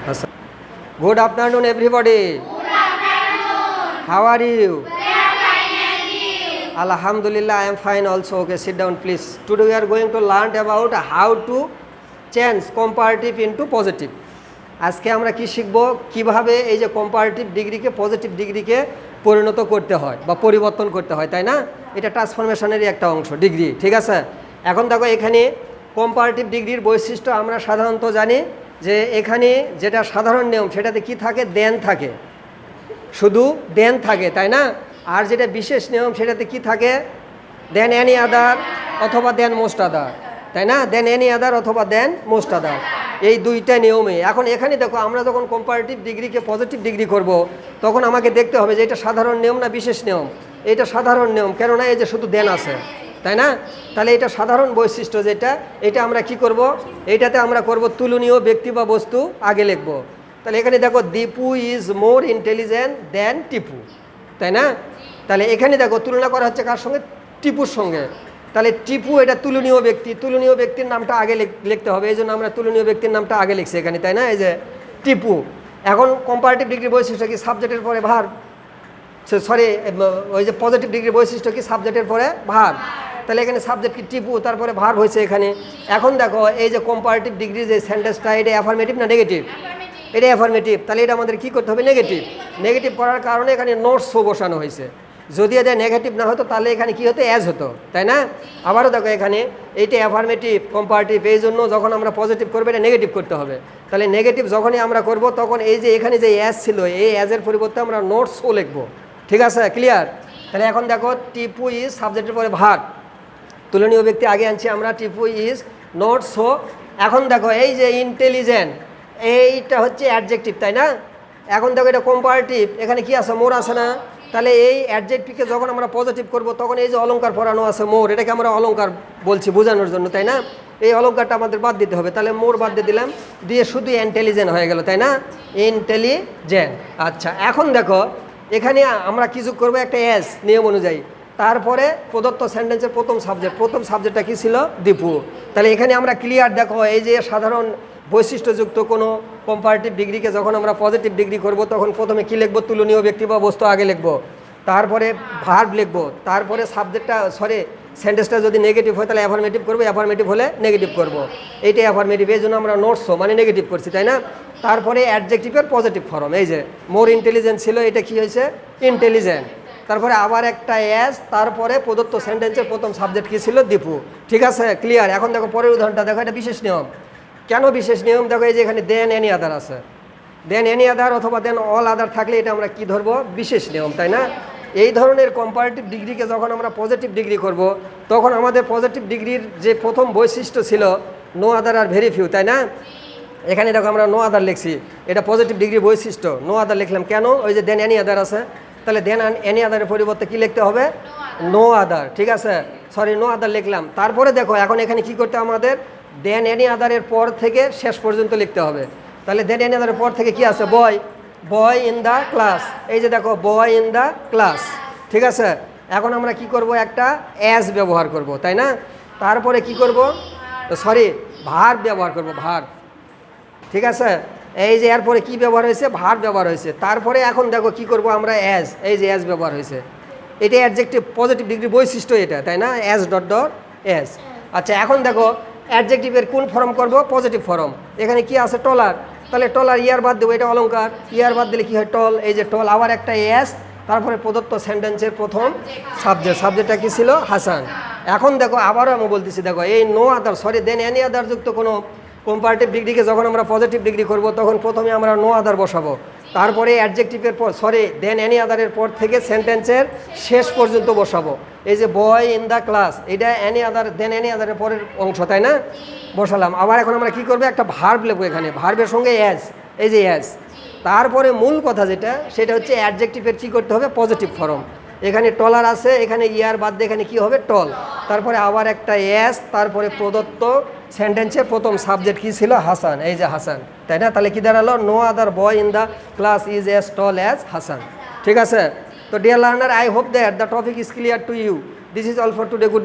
Good afternoon, everybody. Good afternoon. How are you? We are fine and you? Alhamdulillah, I am fine also. Okay, sit down, please. Today we are going to learn about how to change comparative into positive. আজকে আমরা কি শিখব কিভাবে এই যে comparative ডিগ্রিকে positive ডিগ্রিকে পরিণত করতে হয় বা পরিবর্তন করতে হয়, তাই না? এটা ট্রান্সফরমেশনেরই একটা অংশ ডিগ্রি, ঠিক আছে? এখন দেখো এখানে কম্পারেটিভ ডিগ্রির বৈশিষ্ট্য আমরা সাধারণত জানি যে এখানে যেটা সাধারণ নিয়ম সেটাতে কি থাকে, দেন থাকে, শুধু দেন থাকে, তাই না? আর যেটা বিশেষ নিয়ম সেটাতে কি থাকে, দেন এনি আদার অথবা দেন মোস্ট আদার, তাই না? দেন এনি আদার অথবা দেন মোস্ট আদার, এই দুইটা নিয়মে। এখন এখানে দেখো আমরা যখন কম্পারেটিভ ডিগ্রিকে পজিটিভ ডিগ্রি করব তখন আমাকে দেখতে হবে যে এটা সাধারণ নিয়ম না বিশেষ নিয়ম। এটা সাধারণ নিয়ম, কেননা এই যে শুধু দেন আছে, তাই না? তাহলে এটা সাধারণ বৈশিষ্ট্য যেটা, এটা আমরা কি করব, এইটাতে আমরা করব তুলনীয় ব্যক্তি বা বস্তু আগে লিখব। তাহলে এখানে দেখো দীপু ইজ মোর ইন্টেলিজেন্ট দেন টিপু, তাই না? তাহলে এখানে দেখো তুলনা করা হচ্ছে কার সঙ্গে, টিপুর সঙ্গে। তাহলে টিপু এটা তুলনীয় ব্যক্তি, তুলনীয় ব্যক্তির নামটা আগে লিখতে হবে, এই জন্য আমরা তুলনীয় ব্যক্তির নামটা আগে লিখছি এখানে, তাই না? এই যে টিপু। এখন কম্পারেটিভ ডিগ্রি বৈশিষ্ট্য কি, সাবজেক্টের পরে ভার্ব, সরি ওই যে পজিটিভ ডিগ্রি বৈশিষ্ট্য কি, সাবজেক্টের পরে ভার্ব। তাহলে এখানে সাবজেক্ট কি, টিপু, তারপরে ভার্ব হয়েছে এখানে। এখন দেখো এই যে কম্পারেটিভ ডিগ্রি যে সেন্টেন্সটা, এটা অ্যাফার্মেটিভ না নেগেটিভ? এটা অ্যাফার্মেটিভ। তাহলে এটা আমাদের কী করতে হবে, নেগেটিভ। নেগেটিভ করার কারণে এখানে নোটসও বসানো হয়েছে। যদি এটা নেগেটিভ না হতো তাহলে এখানে কী হতো, অ্যাজ হতো, তাই না? আবারও দেখো এখানে এইটা অ্যাফার্মেটিভ কম্পারেটিভ, এই জন্য যখন আমরা পজিটিভ করবো এটা নেগেটিভ করতে হবে। তাহলে নেগেটিভ যখনই আমরা করব তখন এই যে এখানে যে অ্যাজ ছিল এই অ্যাজের পরিবর্তে আমরা নোটসও লিখবো, ঠিক আছে? ক্লিয়ার? তাহলে এখন দেখো টিপু ইজ সাবজেক্টের পরে ভার্ব, তুলনীয় ব্যক্তি আগে আনছি আমরা, টিপু ইজ নট সো। এখন দেখো এই যে ইন্টেলিজেন্ট, এইটা হচ্ছে অ্যাডজেক্টিভ, তাই না? এখন দেখো এটা কম্পারেটিভ, এখানে কি আছে, মোর আছে না? তাহলে এই অ্যাডজেক্টিভকে যখন আমরা পজিটিভ করব তখন এই যে অলংকার পড়ানো আছে মোর, এটাকে আমরা অলংকার বলছি বোঝানোর জন্য, তাই না? এই অলংকারটা আমাদের বাদ দিতে হবে। তাহলে মোর বাদ দিয়ে দিলাম, দিয়ে শুধু ইন্টেলিজেন্ট হয়ে গেল, তাই না? ইন্টেলিজেন্ট। আচ্ছা এখন দেখো এখানে আমরা কি যোগ করবো, একটা এস নিয়ম অনুযায়ী। তারপরে প্রদত্ত সেন্টেন্সের প্রথম সাবজেক্টটা কি ছিল, দীপু। তাহলে এখানে আমরা ক্লিয়ার দেখো এই যে সাধারণ বৈশিষ্ট্যযুক্ত কোনো কম্পারেটিভ ডিগ্রিকে যখন আমরা পজিটিভ ডিগ্রি করব তখন প্রথমে কি লিখবো, তুলনীয় ব্যক্তি বা বস্তু আগে লিখবো, তারপরে ভার্ব লিখবো, তারপরে সেন্টেন্সটা যদি নেগেটিভ হয় তাহলে অ্যাফার্মেটিভ করবো, অ্যাফার্মেটিভ হলে নেগেটিভ করবো। এইটা অ্যাফার্মেটিভ, এই জন্য আমরা নোটসও মানে নেগেটিভ করছি, তাই না? তারপরে অ্যাডজেক্টিভের পজিটিভ ফর্ম, এই যে মোর ইন্টেলিজেন্ট ছিল, এটা কি হয়েছে, ইন্টেলিজেন্ট। তারপরে আবার একটা অ্যাজ, তারপরে প্রদত্ত সেন্টেন্সের প্রথম সাবজেক্ট কী ছিল, দীপু, ঠিক আছে? ক্লিয়ার? এখন দেখো পরের উদাহরণটা দেখো, এটা বিশেষ নিয়ম। কেন বিশেষ নিয়ম? দেখো এই যে এখানে দেন এনি আদার আছে, দেন এনি আদার অথবা দেন অল আদার থাকলে এটা আমরা কি ধরবো, বিশেষ নিয়ম, তাই না? এই ধরনের কম্পারেটিভ ডিগ্রিকে যখন আমরা পজিটিভ ডিগ্রি করব তখন আমাদের পজিটিভ ডিগ্রির যে প্রথম বৈশিষ্ট্য ছিল নো আদার আর ভেরি ফিউ, তাই না? এখানে দেখো আমরা নো আদার লিখছি, এটা পজিটিভ ডিগ্রি বৈশিষ্ট্য, নো আদার লিখলাম কেন, ওই যে দেন এনি আদার আছে। তাহলে দেন এনি আদারের পরিবর্তে কি লিখতে হবে, নো আদার, ঠিক আছে? সরি, নো আদার লিখলাম। তারপরে দেখো এখন এখানে কি করতে আমাদের, দেন এনি আদারের পর থেকে শেষ পর্যন্ত লিখতে হবে। তাহলে দেন এনি আদারের পর থেকে কি আছে, বয় ইন দ্য ক্লাস, এই যে দেখো বয় ইন দ্য ক্লাস, ঠিক আছে? এখন আমরা কি করব, একটা অ্যাজ ব্যবহার করব, তাই না? তারপরে কি করব, সরি ভার্ব ব্যবহার করব, ভার্ব, ঠিক আছে? এই যে এরপরে কি ব্যবহার হয়েছে, ভার্ব ব্যবহার হয়েছে। তারপরে এখন দেখো কি করব আমরা, অ্যাজ, এই যে অ্যাজ ব্যবহার হয়েছে, এটা অ্যাডজেক্টিভ পজিটিভ ডিগ্রি বৈশিষ্ট্য এটা, তাই না? As dot dot as. আচ্ছা এখন দেখো অ্যাডজেক্টিভের কোন ফর্ম করব, পজিটিভ ফর্ম। এখানে কি আছে, টলার, তাহলে টলার ইয়ার বাদ দেবো, এটা অলংকার, ইয়ার বাদ দিলে কি হয়, টল, এই যে টল। আবার একটা অ্যাজ, তারপরে প্রদত্ত সেন্টেন্সের প্রথম সাবজেক্টটা কি ছিল, হাসান। এখন দেখো আবারও আমি বলতেছি, দেখো এই no other, sorry then any other যুক্ত কোনো কম্পারেটিভ ডিগ্রিকে যখন আমরা পজিটিভ ডিগ্রি করব তখন প্রথমে আমরা নো আদার বসাবো, তারপরে অ্যাডজেক্টিভের পর, সরি দেন এনি আদারের পর থেকে সেন্টেন্সের শেষ পর্যন্ত বসাবো। এই যে বয় ইন দ্য ক্লাস, এটা এনি আদার, দেন এনি আদারের পরের অংশ, তাই না? বসালাম। আবার এখন আমরা কি করবো, একটা ভার্ব লিখবো এখানে, ভার্বের সঙ্গে অ্যাজ, এই যে অ্যাজ। তারপরে মূল কথা যেটা, সেটা হচ্ছে অ্যাডজেক্টিভের কী করতে হবে, পজিটিভ ফর্ম। এখানে টলার আছে, এখানে ইয়ার বাদ দিয়ে এখানে কি হবে, টল। তারপরে আবার একটা অ্যাজ, তারপরে প্রদত্ত সেন্টেন্সের প্রথম সাবজেক্ট কী ছিল, হাসান, এই যে হাসান, তাই না? তাহলে কি দাঁড়ালো, no other boy in the class is as tall as Hasan, ঠিক আছে? তো dear learner, I hope that the topic is clear to you. This is all for today. Good.